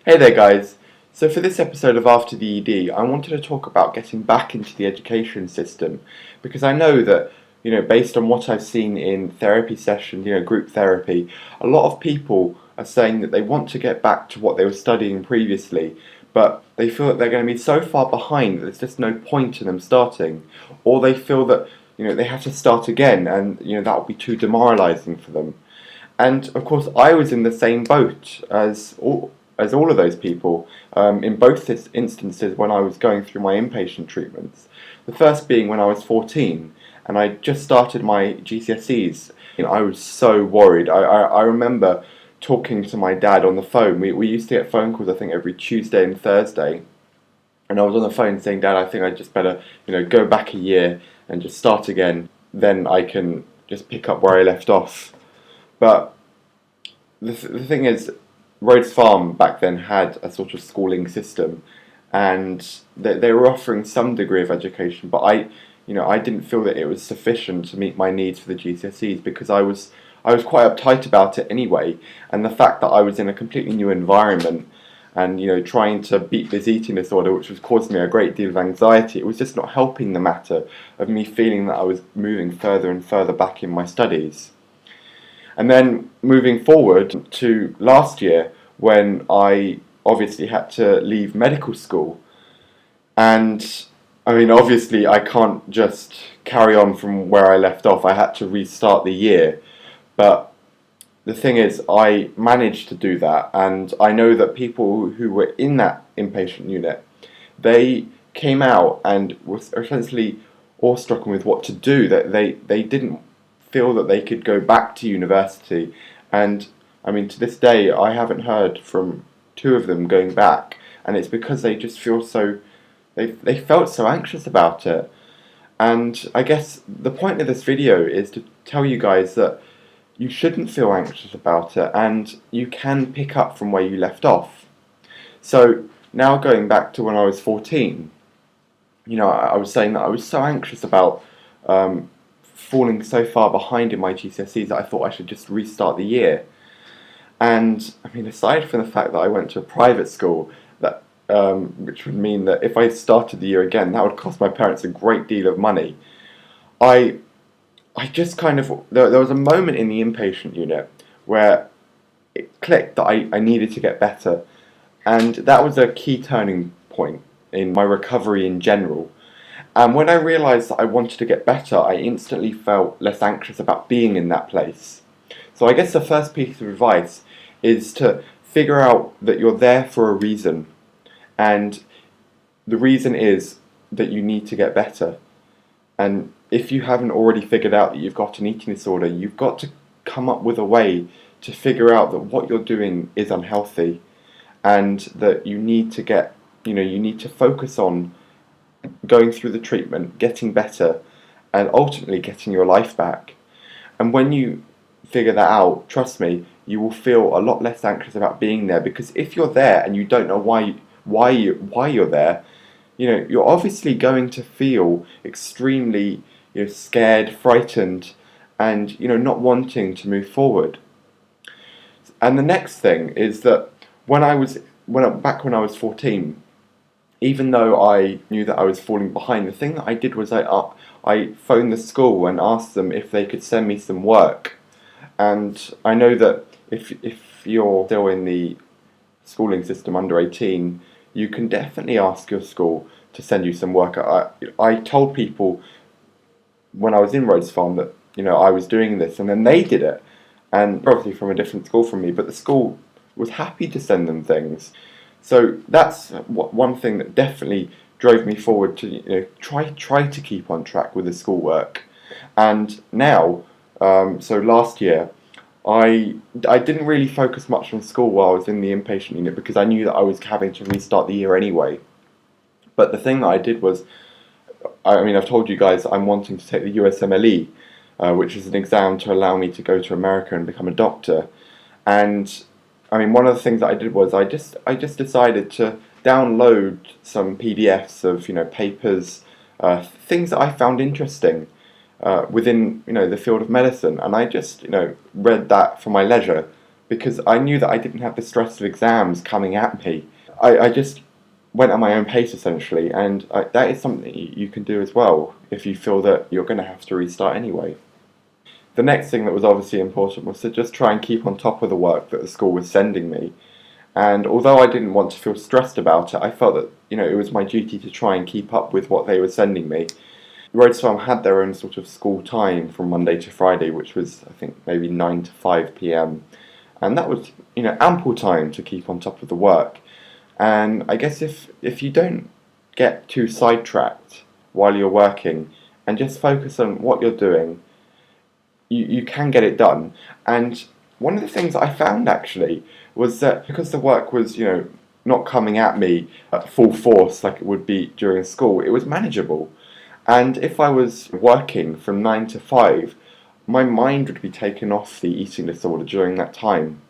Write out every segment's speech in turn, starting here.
Hey there guys, so for this episode of After the ED I wanted to talk about getting back into the education system because I know that, based on what I've seen in therapy sessions, group therapy, a lot of people are saying that they want to get back to what they were studying previously, but they feel that they're going to be so far behind that there's just no point in them starting, or they feel that, they have to start again and, that would be too demoralising for them. And of course, I was in the same boat as all of those people in both instances when I was going through my inpatient treatments. The first being when I was 14 and I just started my GCSEs. I was so worried. I remember talking to my dad on the phone. We used to get phone calls, I think, every Tuesday and Thursday. And I was on the phone saying, Dad, I think I just better, go back a year and just start again. Then I can just pick up where I left off. But the thing is, Rhodes Farm back then had a sort of schooling system, and they were offering some degree of education, but I didn't feel that it was sufficient to meet my needs for the GCSEs because I was quite uptight about it anyway, and the fact that I was in a completely new environment and trying to beat this eating disorder, which was causing me a great deal of anxiety, it was just not helping the matter of me feeling that I was moving further and further back in my studies. And then moving forward to last year, when I obviously had to leave medical school. And obviously, I can't just carry on from where I left off. I had to restart the year. But the thing is, I managed to do that. And I know that people who were in that inpatient unit, they came out and were essentially awestruck with what to do. That they didn't feel that they could go back to university, and to this day I haven't heard from two of them going back, and it's because they just feel so they felt so anxious about it. And I guess the point of this video is to tell you guys that you shouldn't feel anxious about it, and you can pick up from where you left off. So now going back to when I was 14, I was saying that I was so anxious about falling so far behind in my GCSEs that I thought I should just restart the year. And aside from the fact that I went to a private school, that which would mean that if I started the year again, that would cost my parents a great deal of money. I just kind of there was a moment in the inpatient unit where it clicked that I needed to get better, and that was a key turning point in my recovery in general. And when I realised that I wanted to get better, I instantly felt less anxious about being in that place. So I guess the first piece of advice is to figure out that you're there for a reason. And the reason is that you need to get better. And if you haven't already figured out that you've got an eating disorder, you've got to come up with a way to figure out that what you're doing is unhealthy, and that you need to you need to focus on going through the treatment, getting better, and ultimately getting your life back. And when you figure that out, trust me, you will feel a lot less anxious about being there, because if you're there and you don't know why you're there, you're obviously going to feel extremely scared, frightened, and not wanting to move forward. And the next thing is that when I was 14, even though I knew that I was falling behind, the thing that I did was I phoned the school and asked them if they could send me some work. And I know that if you're still in the schooling system under 18, you can definitely ask your school to send you some work. I told people when I was in Rhodes Farm that I was doing this, and then they did it, and probably from a different school from me, but the school was happy to send them things. So that's one thing that definitely drove me forward to try to keep on track with the schoolwork. And now, so last year, I didn't really focus much on school while I was in the inpatient unit because I knew that I was having to restart the year anyway. But the thing that I did was, I've told you guys I'm wanting to take the USMLE, which is an exam to allow me to go to America and become a doctor. And one of the things that I did was I just decided to download some PDFs of papers, things that I found interesting within the field of medicine, and I just read that for my leisure because I knew that I didn't have the stress of exams coming at me. I just went at my own pace essentially, and that is something you can do as well if you feel that you're going to have to restart anyway. The next thing that was obviously important was to just try and keep on top of the work that the school was sending me. And although I didn't want to feel stressed about it, I felt that it was my duty to try and keep up with what they were sending me. Rhodes Farm had their own sort of school time from Monday to Friday, which was I think maybe 9 to 5 p.m. And that was ample time to keep on top of the work. And I guess if you don't get too sidetracked while you're working and just focus on what you're doing, you can get it done. And one of the things I found actually was that because the work was, not coming at me at full force like it would be during school, it was manageable. And if I was working from 9 to 5, my mind would be taken off the eating disorder during that time.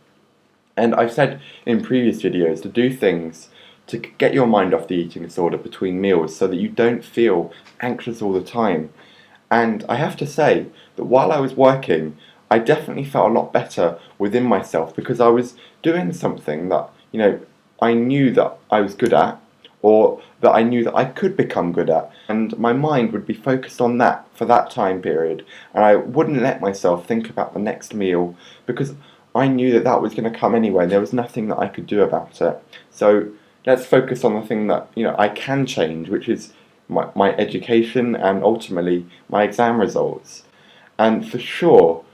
And I've said in previous videos to do things to get your mind off the eating disorder between meals so that you don't feel anxious all the time. And I have to say that while I was working, I definitely felt a lot better within myself because I was doing something that, I knew that I was good at, or that I knew that I could become good at, and my mind would be focused on that for that time period, and I wouldn't let myself think about the next meal because I knew that that was going to come anyway. There was nothing that I could do about it. So let's focus on the thing that I can change, which is my education and ultimately my exam results. And for sure,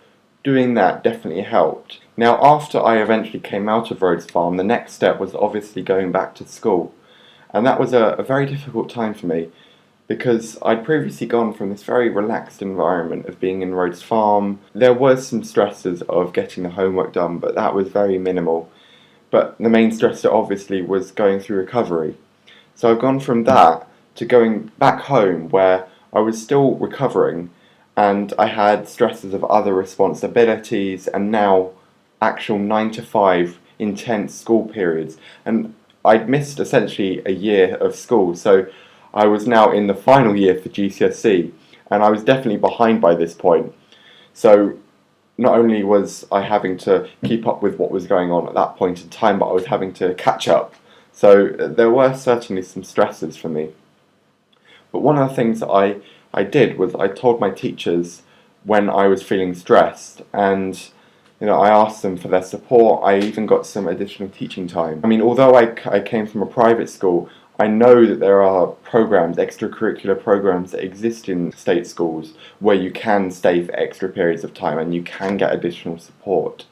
doing that definitely helped. Now, after I eventually came out of Rhodes Farm, the next step was obviously going back to school. And that was a very difficult time for me because I'd previously gone from this very relaxed environment of being in Rhodes Farm. There was some stresses of getting the homework done, but that was very minimal. But the main stressor obviously was going through recovery. So I've gone from that to going back home where I was still recovering and I had stresses of other responsibilities and now actual 9 to 5 intense school periods. And I'd missed essentially a year of school, so I was now in the final year for GCSE, and I was definitely behind by this point. So not only was I having to keep up with what was going on at that point in time, but I was having to catch up. So there were certainly some stresses for me. But one of the things that I did was I told my teachers when I was feeling stressed, and I asked them for their support. I even got some additional teaching time. I mean, although I came from a private school, I know that there are programs, extracurricular programs that exist in state schools where you can stay for extra periods of time and you can get additional support.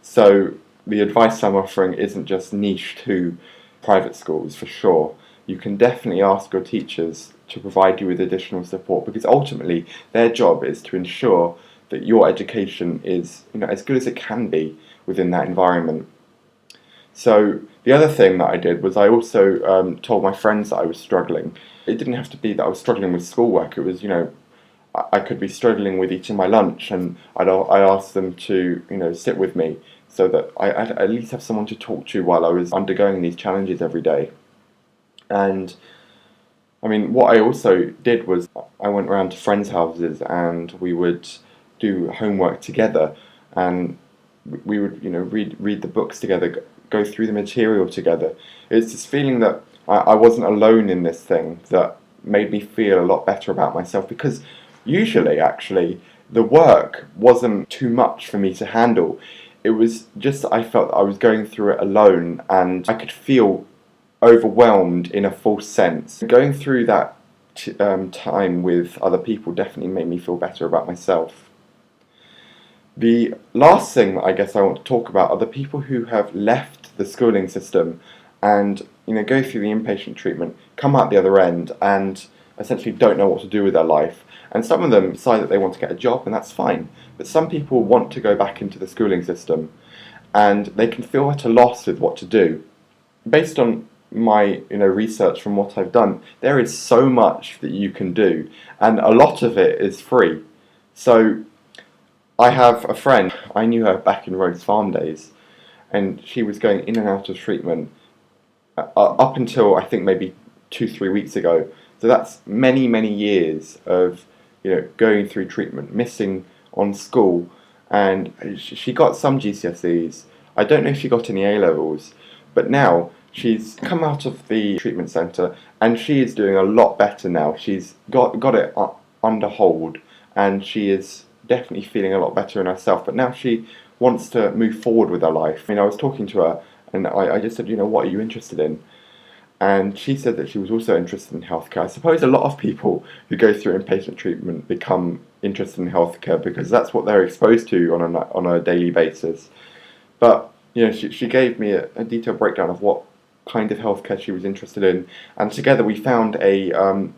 So the advice I'm offering isn't just niche to private schools, for sure. You can definitely ask your teachers to provide you with additional support because ultimately their job is to ensure that your education is as good as it can be within that environment. So the other thing that I did was I also told my friends that I was struggling. It didn't have to be that I was struggling with schoolwork. It was I could be struggling with eating my lunch, and I asked them to sit with me so that I'd at least have someone to talk to while I was undergoing these challenges every day. And I mean, what I also did was I went around to friends' houses and we would do homework together, and we would read the books together, go through the material together. It's this feeling that I wasn't alone in this thing that made me feel a lot better about myself, because usually actually the work wasn't too much for me to handle. It was just that I felt that I was going through it alone and I could feel overwhelmed in a false sense. Going through that time with other people definitely made me feel better about myself. The last thing that I guess I want to talk about are the people who have left the schooling system and go through the inpatient treatment, come out the other end and essentially don't know what to do with their life. And some of them decide that they want to get a job, and that's fine. But some people want to go back into the schooling system and they can feel at a loss with what to do. Based on my research from what I've done, there is so much that you can do, and a lot of it is free. So I have a friend, I knew her back in Rhodes Farm days, and she was going in and out of treatment up until I think maybe 2-3 weeks ago. So that's many years of going through treatment, missing on school, and she got some GCSEs, I don't know if she got any A levels, but now she's come out of the treatment centre and she is doing a lot better now. She's got it under hold, and she is definitely feeling a lot better in herself. But now she wants to move forward with her life. I mean, I was talking to her and I just said, what are you interested in? And she said that she was also interested in healthcare. I suppose a lot of people who go through inpatient treatment become interested in healthcare because that's what they're exposed to on a daily basis. But she gave me a detailed breakdown of what kind of healthcare she was interested in, and together we found a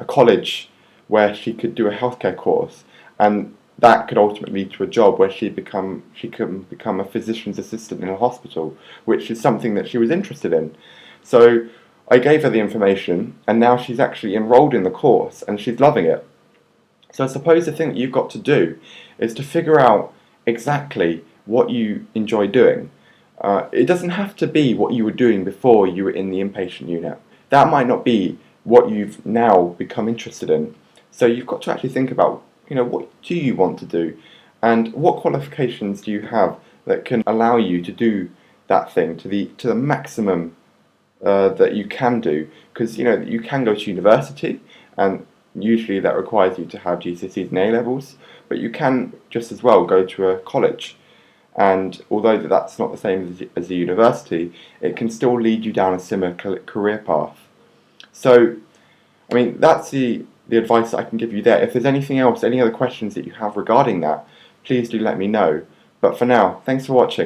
college where she could do a healthcare course, and that could ultimately lead to a job where she can become a physician's assistant in a hospital, which is something that she was interested in. So I gave her the information, and now she's actually enrolled in the course and she's loving it. So I suppose the thing that you've got to do is to figure out exactly what you enjoy doing. It doesn't have to be what you were doing before you were in the inpatient unit. That might not be what you've now become interested in. So you've got to actually think about, what do you want to do, and what qualifications do you have that can allow you to do that thing to the maximum that you can do. Because you can go to university, and usually that requires you to have GCSEs and A levels, but you can just as well go to a college. And although that's not the same as a university, it can still lead you down a similar career path. So, I mean, that's the advice that I can give you there. If there's anything else, any other questions that you have regarding that, please do let me know. But for now, thanks for watching.